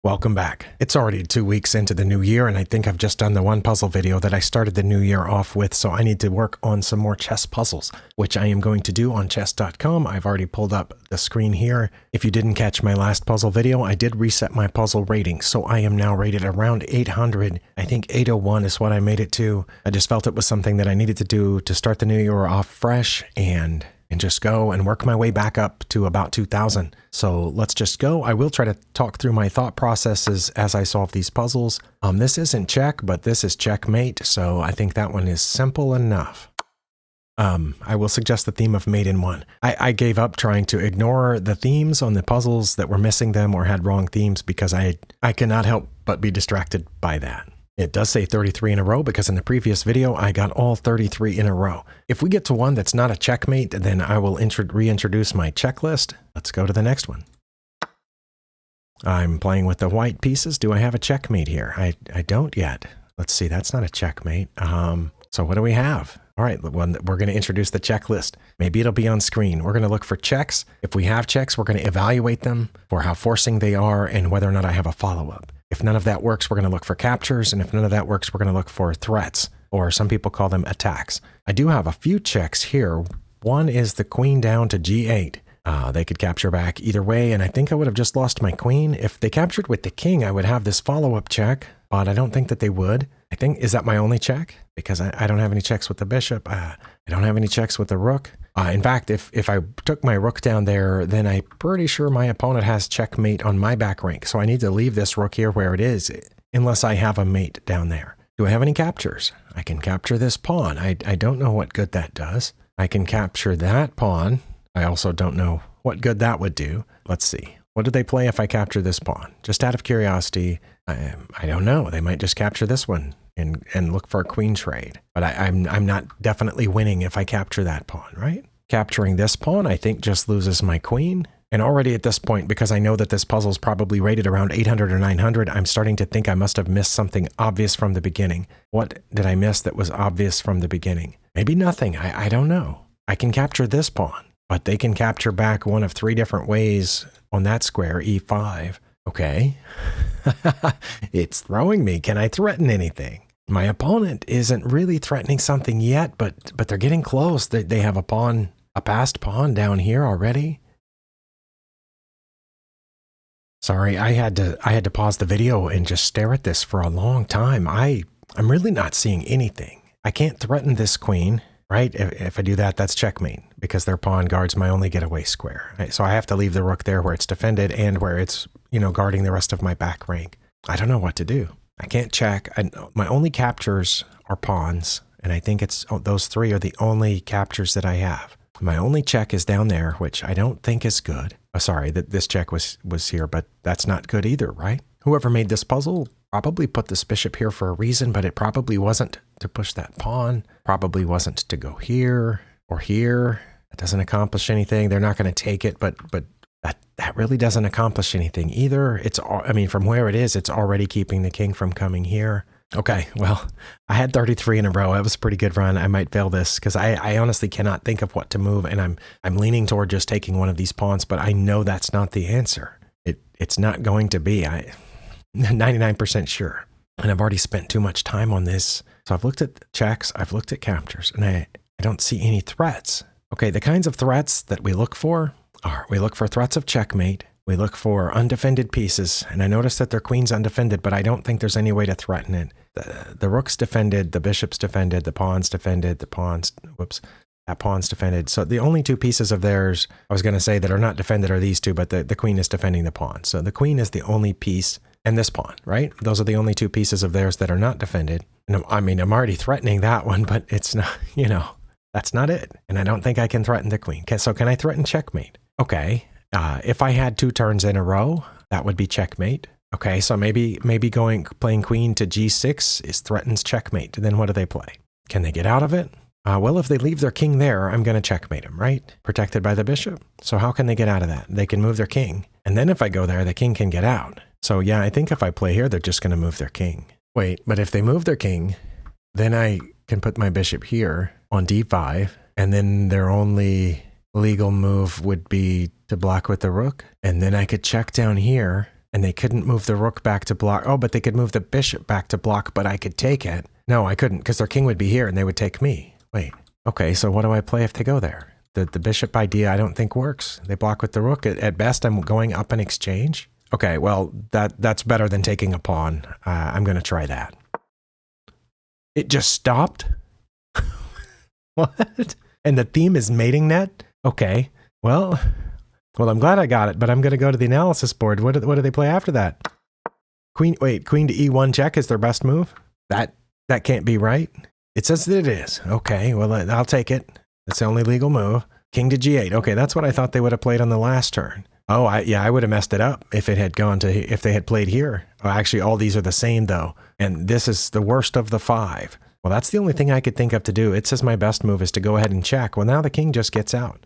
Welcome back. It's already 2 weeks into the new year, and I think I've just done the one puzzle video that I started the new year off with, so I need to work on some more chess puzzles, which I am going to do on chess.com. I've already pulled up the screen here. If you didn't catch my last puzzle video, I did reset my puzzle rating, so I am now rated around 800. I think 801 is what I made it to. I just felt it was something that I needed to do to start the new year off fresh and just go and work my way back up to about 2,000. So let's just go. I will try to talk through my thought processes as I solve these puzzles. This isn't check, but this is checkmate, so I think that one is simple enough. I will suggest the theme of mate in one. I gave up trying to ignore the themes on the puzzles that were missing them or had wrong themes because I cannot help but be distracted by that. It does say 33 in a row because in the previous video, I got all 33 in a row. If we get to one that's not a checkmate, then I will reintroduce my checklist. Let's go to the next one. I'm playing with the white pieces. Do I have a checkmate here? I don't yet. Let's see, that's not a checkmate. So what do we have? All right, we're going to introduce the checklist. Maybe it'll be on screen. We're going to look for checks. If we have checks, we're going to evaluate them for how forcing they are and whether or not I have a follow-up. If none of that works, we're going to look for captures, and if none of that works, we're going to look for threats, or some people call them attacks. I do have a few checks here. One is the queen down to g8. They could capture back either way, and I think I would have just lost my queen. If they captured with the king, I would have this follow-up check, but I don't think that they would. Is that my only check? Because I don't have any checks with the bishop. I don't have any checks with the rook. In fact, if I took my rook down there, then I'm pretty sure my opponent has checkmate on my back rank. So I need to leave this rook here where it is, unless I have a mate down there. Do I have any captures? I can capture this pawn. I don't know what good that does. I can capture that pawn. I also don't know what good that would do. Let's see. What do they play if I capture this pawn? Just out of curiosity, I don't know. They might just capture this one and look for a queen trade. But I'm not definitely winning if I capture that pawn, right? Capturing this pawn, I think, just loses my queen. And already at this point, because I know that this puzzle's probably rated around 800 or 900, I'm starting to think I must have missed something obvious from the beginning. What did I miss that was obvious from the beginning? Maybe nothing. I don't know. I can capture this pawn, but they can capture back one of 3 different ways on that square, e5. Okay. It's throwing me. Can I threaten anything? My opponent isn't really threatening something yet, but they're getting close. They have a passed pawn down here already. Sorry, I had to pause the video and just stare at this for a long time. I'm really not seeing anything. I can't threaten this queen, right? If I do that, that's checkmate because their pawn guards my only getaway square. Right? So I have to leave the rook there where it's defended and where it's, guarding the rest of my back rank. I don't know what to do. I can't check. My only captures are pawns, and I think those 3 are the only captures that I have. My only check is down there, which I don't think is good. Oh, sorry, this check was here, but that's not good either, right? Whoever made this puzzle probably put this bishop here for a reason, but it probably wasn't to push that pawn. Probably wasn't to go here or here. That doesn't accomplish anything. They're not going to take it, but that really doesn't accomplish anything either. From where it is, it's already keeping the king from coming here. Okay, well, I had 33 in a row. That was a pretty good run. I might fail this because I honestly cannot think of what to move, and I'm leaning toward just taking one of these pawns, but I know that's not the answer. It's not going to be. I'm 99% sure. And I've already spent too much time on this. So I've looked at checks, I've looked at captures, and I don't see any threats. Okay, the kinds of threats that we look for are, we look for threats of checkmate, we look for undefended pieces, and I noticed that their queen's undefended, but I don't think there's any way to threaten it. The rook's defended, the bishop's defended, the pawn's defended, that pawn's defended. So the only 2 pieces of theirs, I was going to say, that are not defended are these 2, but the queen is defending the pawn. So the queen is the only piece, and this pawn, right? Those are the only 2 pieces of theirs that are not defended. And I'm already threatening that one, but it's not, that's not it. And I don't think I can threaten the queen. So can I threaten checkmate? Okay. If I had 2 turns in a row, that would be checkmate. Okay, so maybe playing queen to g6 threatens checkmate. Then what do they play? Can they get out of it? Well, if they leave their king there, I'm going to checkmate them, right? Protected by the bishop. So how can they get out of that? They can move their king. And then if I go there, the king can get out. So yeah, I think if I play here, they're just going to move their king. Wait, but if they move their king, then I can put my bishop here on d5, and then their only legal move would be to block with the rook. And then I could check down here And they couldn't move the rook back to block. Oh, but they could move the bishop back to block, but I could take it. No, I couldn't, because their king would be here and they would take me. Wait. Okay, so what do I play if they go there? The bishop idea I don't think works. They block with the rook. At best, I'm going up in exchange. Okay, well, that's better than taking a pawn. I'm going to try that. It just stopped? What? And the theme is mating net? Okay, well, I'm glad I got it, but I'm going to go to the analysis board. What do they play after that? Queen to E1 check is their best move? That can't be right. It says that it is. Okay, well, I'll take it. That's the only legal move. King to G8. Okay, that's what I thought they would have played on the last turn. Oh, I would have messed it up if it had gone to, if they had played here. Oh, actually, all these are the same though. And this is the worst of the 5. Well, that's the only thing I could think of to do. It says my best move is to go ahead and check. Well, now the king just gets out.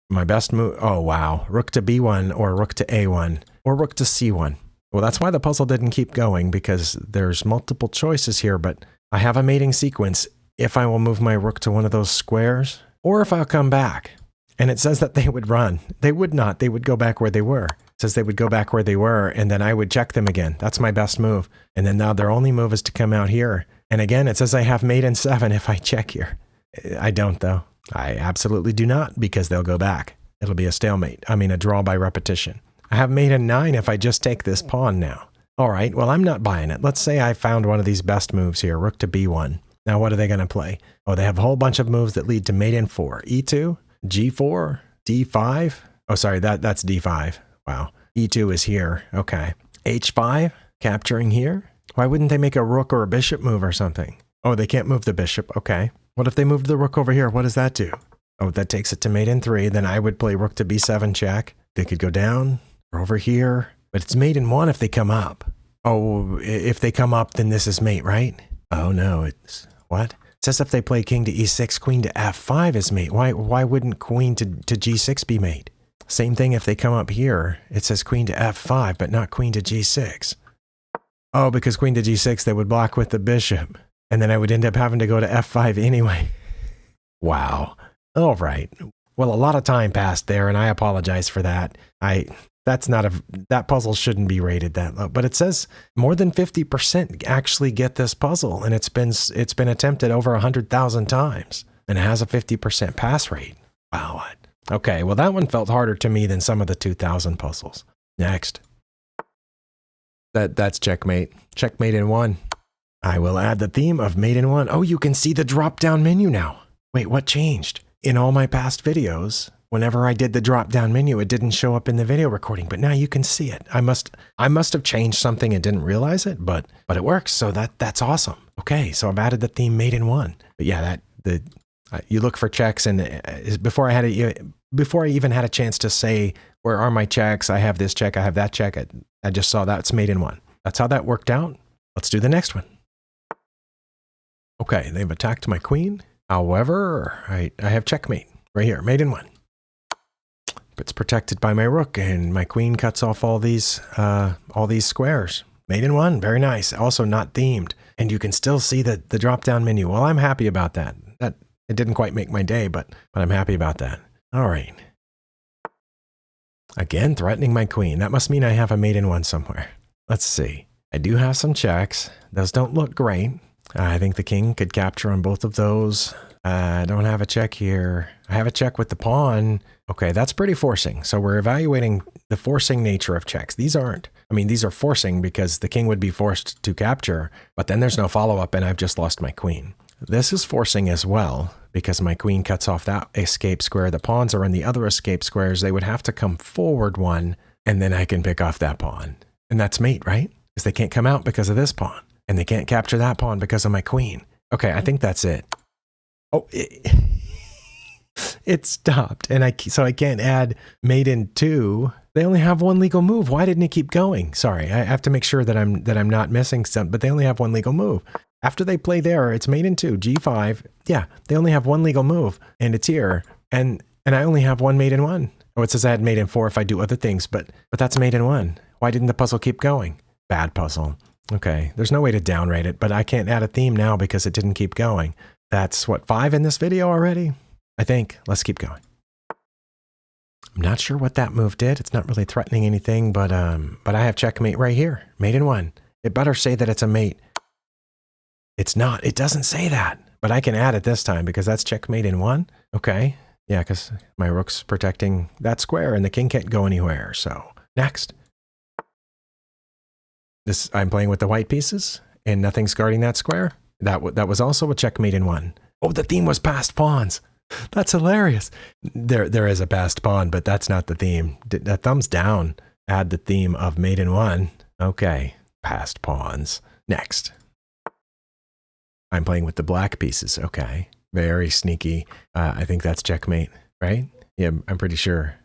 My best move, oh wow. Rook to B1 or rook to A1 or rook to C1. Well, that's why the puzzle didn't keep going, because there's multiple choices here, but I have a mating sequence if I will move my rook to one of those squares or if I'll come back. And it says that they would run. They would not. They would go back where they were. It says they would go back where they were, and then I would check them again. That's my best move. And then now their only move is to come out here. And again, it says I have mate in 7 if I check here. I don't, though. I absolutely do not, because they'll go back. It'll be a stalemate. I mean, a draw by repetition. I have mate in 9 if I just take this pawn now. All right, well, I'm not buying it. Let's say I found one of these best moves here, rook to B1. Now, what are they going to play? Oh, they have a whole bunch of moves that lead to mate in 4. E2, G4, D5. Oh, sorry, that's D5. Wow. E2 is here. Okay. H5, capturing here. Why wouldn't they make a rook or a bishop move or something? Oh, they can't move the bishop. Okay. What if they moved the rook over here? What does that do? Oh, that takes it to mate in 3. Then I would play rook to B7 check. They could go down or over here. But it's mate in 1 if they come up. Oh, if they come up, then this is mate, right? Oh, no. It's what? It says if they play king to E6, queen to F5 is mate. Why wouldn't queen to G6 be mate? Same thing if they come up here. It says queen to F5, but not queen to G6. Oh, because queen to G6, they would block with the bishop. And then I would end up having to go to F5 anyway. Wow. All right. Well, a lot of time passed there, and I apologize for that. That puzzle shouldn't be rated that low. But it says more than 50% actually get this puzzle, and it's been attempted over 100,000 times, and it has a 50% pass rate. Wow. Okay, well, that one felt harder to me than some of the 2,000 puzzles. Next. That's checkmate. Checkmate in 1. I will add the theme of mate in 1. Oh, you can see the drop-down menu now. Wait, what changed? In all my past videos, whenever I did the drop-down menu, it didn't show up in the video recording, but now you can see it. I must have changed something and didn't realize it, but it works, so that's awesome. Okay, so I've added the theme mate in 1. But yeah, you look for checks, and before I even had a chance to say, where are my checks? I have this check, I have that check. I just saw that's mate in 1. That's how that worked out. Let's do the next one. Okay, they've attacked my queen. However, I have checkmate right here, mate in 1. It's protected by my rook, and my queen cuts off all these squares. Mate in 1, very nice. Also not themed, and you can still see the drop-down menu. Well, I'm happy about that. It didn't quite make my day, but I'm happy about that. All right. Again, threatening my queen. That must mean I have a mate in 1 somewhere. Let's see. I do have some checks. Those don't look great. I think the king could capture on both of those. I don't have a check here. I have a check with the pawn. Okay, that's pretty forcing. So we're evaluating the forcing nature of checks. These are forcing because the king would be forced to capture, but then there's no follow-up and I've just lost my queen. This is forcing as well because my queen cuts off that escape square. The pawns are in the other escape squares. They would have to come forward 1, and then I can pick off that pawn. And that's mate, right? Because they can't come out because of this pawn. And they can't capture that pawn because of my queen. Okay, I think that's it. Oh, it stopped. And so I can't add mate in 2. They only have 1 legal move. Why didn't it keep going? Sorry, I have to make sure that I'm not missing something, but they only have 1 legal move. After they play there, it's mate in 2, G5. Yeah, they only have 1 legal move, and it's here. And I only have 1 mate in 1. Oh, it says I had mate in 4 if I do other things, but that's mate in 1. Why didn't the puzzle keep going? Bad puzzle. Okay, there's no way to downrate it, but I can't add a theme now because it didn't keep going. That's what, 5 in this video already? I think. Let's keep going. I'm not sure what that move did. It's not really threatening anything, but I have checkmate right here. Mate in 1. It better say that it's a mate. It's not. It doesn't say that, but I can add it this time because that's checkmate in 1. Okay. Yeah, because my rook's protecting that square and the king can't go anywhere. So next. I'm playing with the white pieces and nothing's guarding that square. That was also a checkmate in 1. Oh, the theme was passed pawns. That's hilarious. There is a passed pawn, but that's not the theme. That thumbs down. Add the theme of mate in 1. Okay, passed pawns. Next. I'm playing with the black pieces. Okay, very sneaky. I think that's checkmate, right? Yeah, I'm pretty sure.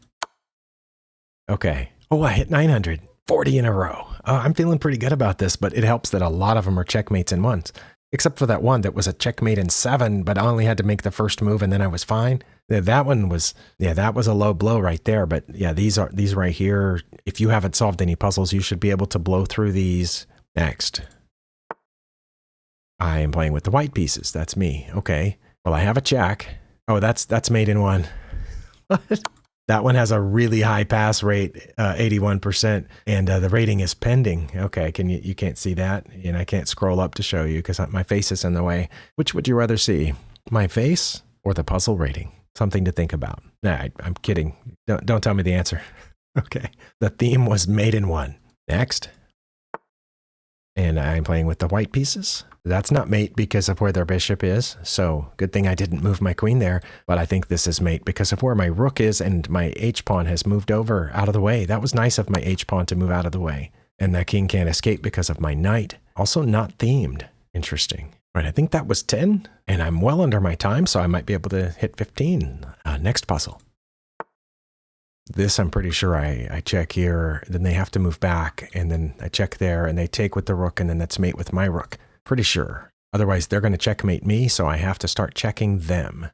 Okay. Oh, I hit 900. 40 in a row. I'm feeling pretty good about this, but it helps that a lot of them are checkmates in 1s. Except for that one that was a checkmate in 7, but I only had to make the first move and then I was fine. That one was, yeah, that was a low blow right there. But yeah, these right here, if you haven't solved any puzzles, you should be able to blow through these. Next. I am playing with the white pieces. That's me. Okay. Well, I have a check. Oh, that's mate in 1. That one has a really high pass rate, 81%, and the rating is pending. Okay, you can't see that, and I can't scroll up to show you because my face is in the way. Which would you rather see, my face or the puzzle rating? Something to think about. Nah, I'm kidding. Don't tell me the answer. Okay, the theme was mate in 1. Next, and I'm playing with the white pieces. That's not mate because of where their bishop is, so good thing I didn't move my queen there, but I think this is mate because of where my rook is and my h-pawn has moved over out of the way. That was nice of my h-pawn to move out of the way. And the king can't escape because of my knight. Also not themed. Interesting. Right, I think that was 10, and I'm well under my time, so I might be able to hit 15. Next puzzle. This, I'm pretty sure I check here, then they have to move back, and then I check there, and they take with the rook, and then that's mate with my rook. Pretty sure. Otherwise, they're going to checkmate me, so I have to start checking them.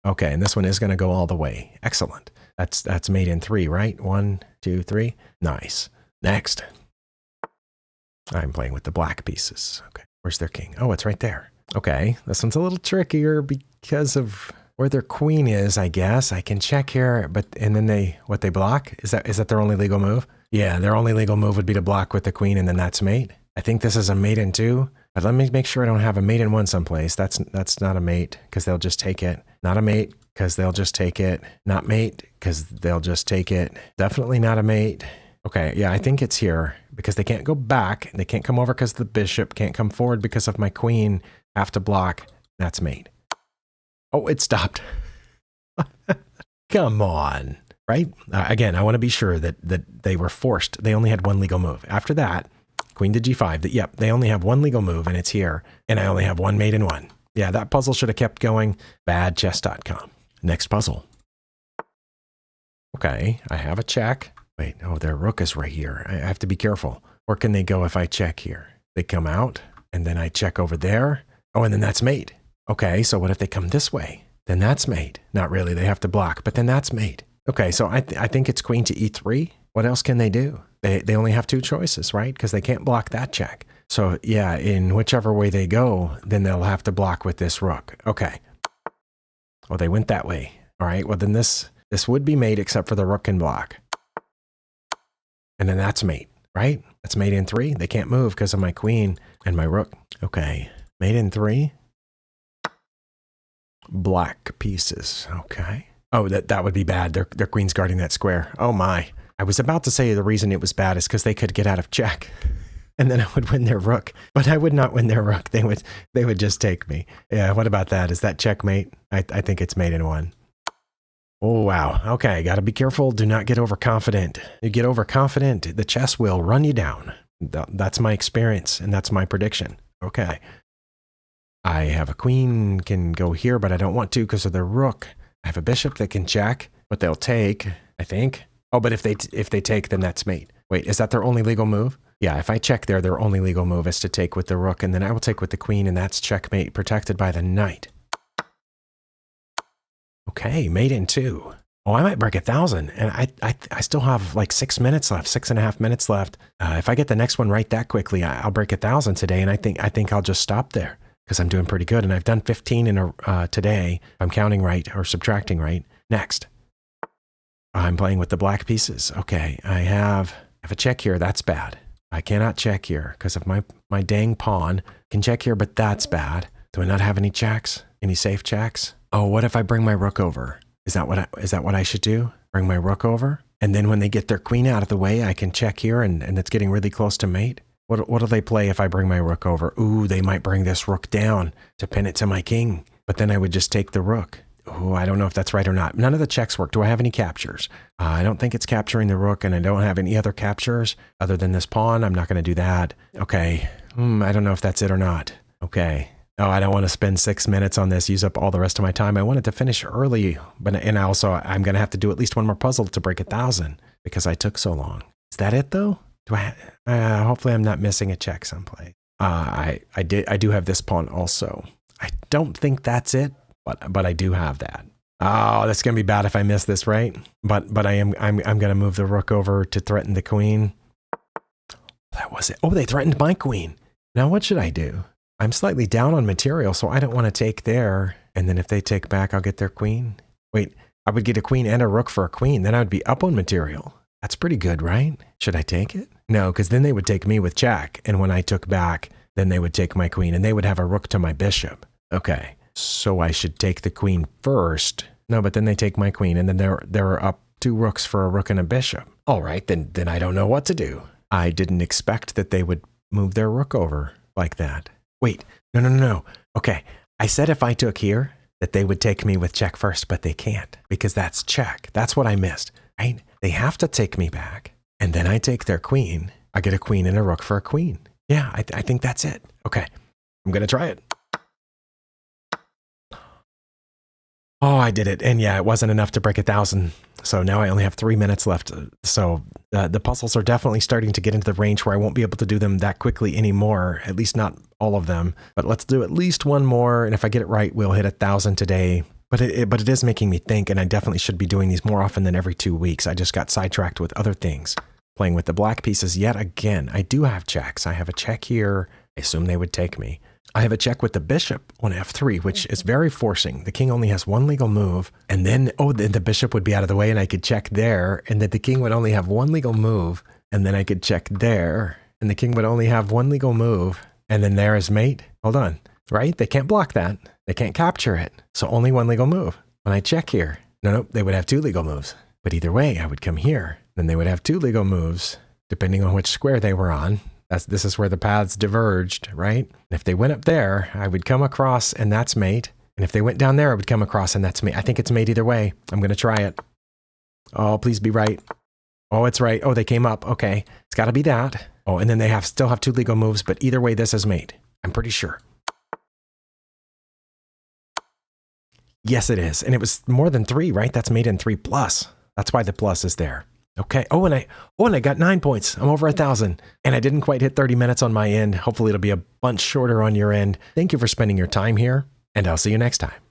Okay, and this one is going to go all the way. Excellent. That's mate in 3, right? 1, 2, 3. Nice. Next. I'm playing with the black pieces. Okay, where's their king? Oh, it's right there. Okay, this one's a little trickier because of where their queen is, I guess. I can check here, and then they block? Is that their only legal move? Yeah, their only legal move would be to block with the queen, and then that's mate. I think this is a mate in 2, but let me make sure I don't have a mate in 1 someplace. That's not a mate because they'll just take it. Not a mate because they'll just take it. Not mate because they'll just take it. Definitely not a mate. Okay, yeah, I think it's here because they can't go back. They can't come over because the bishop can't come forward because of my queen. Have to block. That's mate. Oh, it stopped. Come on, right? Again, I want to be sure that they were forced. They only had 1 legal move. After that, queen to g5. Yep, they only have 1 legal move, and it's here. And I only have 1 mate in 1. Yeah, that puzzle should have kept going. Badchess.com. Next puzzle. Okay, I have a check. Wait, oh, their rook is right here. I have to be careful. Where can they go if I check here? They come out, and then I check over there. Oh, and then that's mate. Okay, so what if they come this way? Then that's mate. Not really, they have to block, but then that's mate. Okay, so I think it's queen to e3. What else can they do? They only have 2 choices, right? Because they can't block that check. So yeah, in whichever way they go, then they'll have to block with this rook. Okay. Well, they went that way. All right, well then this would be mate except for the rook can block. And then that's mate, right? That's mate in 3. They can't move because of my queen and my rook. Okay, mate in 3. Black pieces, okay. Oh, that would be bad. Their queen's guarding that square. Oh my. I was about to say the reason it was bad is because they could get out of check. And then I would win their rook. But I would not win their rook. They would just take me. Yeah, what about that? Is that checkmate? I think it's mate in 1. Oh, wow. Okay, got to be careful. Do not get overconfident. You get overconfident, the chess will run you down. That's my experience, and that's my prediction. Okay. I have a queen, can go here, but I don't want to because of their rook. I have a bishop that can check, but they'll take, I think. Oh, but if they take, then that's mate. Wait, is that their only legal move? Yeah, if I check there, their only legal move is to take with the rook, and then I will take with the queen, and that's checkmate, protected by the knight. Okay, mate in 2. Oh, I might break 1,000, and I still have like 6 minutes left, 6.5 minutes left. If I get the next one right that quickly, I'll break 1,000 today, and I think I'll just stop there because I'm doing pretty good, and I've done 15 today. If I'm counting right or subtracting right. Next. I'm playing with the black pieces. Okay, I have a check here. That's bad. I cannot check here because of my dang pawn. Can check here, but that's bad. Do I not have any checks? Any safe checks? Oh, what if I bring my rook over? Is that what I should do? Bring my rook over? And then when they get their queen out of the way, I can check here and it's getting really close to mate. What do they play if I bring my rook over? Ooh, they might bring this rook down to pin it to my king. But then I would just take the rook. Oh, I don't know if that's right or not. None of the checks work. Do I have any captures? I don't think it's capturing the rook, and I don't have any other captures other than this pawn. I'm not going to do that. Okay. I don't know if that's it or not. Okay. Oh, I don't want to spend 6 minutes on this, use up all the rest of my time. I wanted to finish early, and I'm going to have to do at least one more puzzle to break 1,000 because I took so long. Is that it though? Do I? Hopefully I'm not missing a check someplace. I do have this pawn also. I don't think that's it. But I do have that. Oh, that's gonna be bad if I miss this, right? But I'm gonna move the rook over to threaten the queen. That was it. Oh, they threatened my queen. Now what should I do? I'm slightly down on material, so I don't want to take there. And then if they take back, I'll get their queen. Wait, I would get a queen and a rook for a queen. Then I would be up on material. That's pretty good, right? Should I take it? No, because then they would take me with check. And when I took back, then they would take my queen and they would have a rook to my bishop. Okay. So I should take the queen first. No, but then they take my queen, and then there are up 2 rooks for a rook and a bishop. All right, then I don't know what to do. I didn't expect that they would move their rook over like that. Wait, no. Okay, I said if I took here, that they would take me with check first, but they can't, because that's check. That's what I missed, right? They have to take me back, and then I take their queen. I get a queen and a rook for a queen. Yeah, I think that's it. Okay, I'm going to try it. Oh, I did it. And yeah, it wasn't enough to break 1,000. So now I only have 3 minutes left. So the puzzles are definitely starting to get into the range where I won't be able to do them that quickly anymore. At least not all of them. But let's do at least one more. And if I get it right, we'll hit 1,000 today. But it is making me think, and I definitely should be doing these more often than every 2 weeks. I just got sidetracked with other things. Playing with the black pieces yet again. I do have checks. I have a check here. I assume they would take me. I have a check with the bishop on f3, which is very forcing. The king only has 1 legal move, and then the bishop would be out of the way, and I could check there, and then the king would only have 1 legal move, and then I could check there, and the king would only have 1 legal move, and then there is mate. Hold on, right? They can't block that. They can't capture it, so only 1 legal move. When I check here, no, they would have 2 legal moves. But either way, I would come here, then they would have 2 legal moves, depending on which square they were on. This is where the paths diverged, right? And if they went up there, I would come across and that's mate. And if they went down there, I would come across and that's mate. I think it's mate either way. I'm going to try it. Oh, please be right. Oh, it's right. Oh, they came up. Okay. It's got to be that. Oh, and then they still have 2 legal moves, but either way, this is mate. I'm pretty sure. Yes, it is. And it was more than 3, right? That's mate in 3 plus. That's why the plus is there. Okay. Oh, and I got 9 points. I'm over 1,000. And I didn't quite hit 30 minutes on my end. Hopefully it'll be a bunch shorter on your end. Thank you for spending your time here, and I'll see you next time.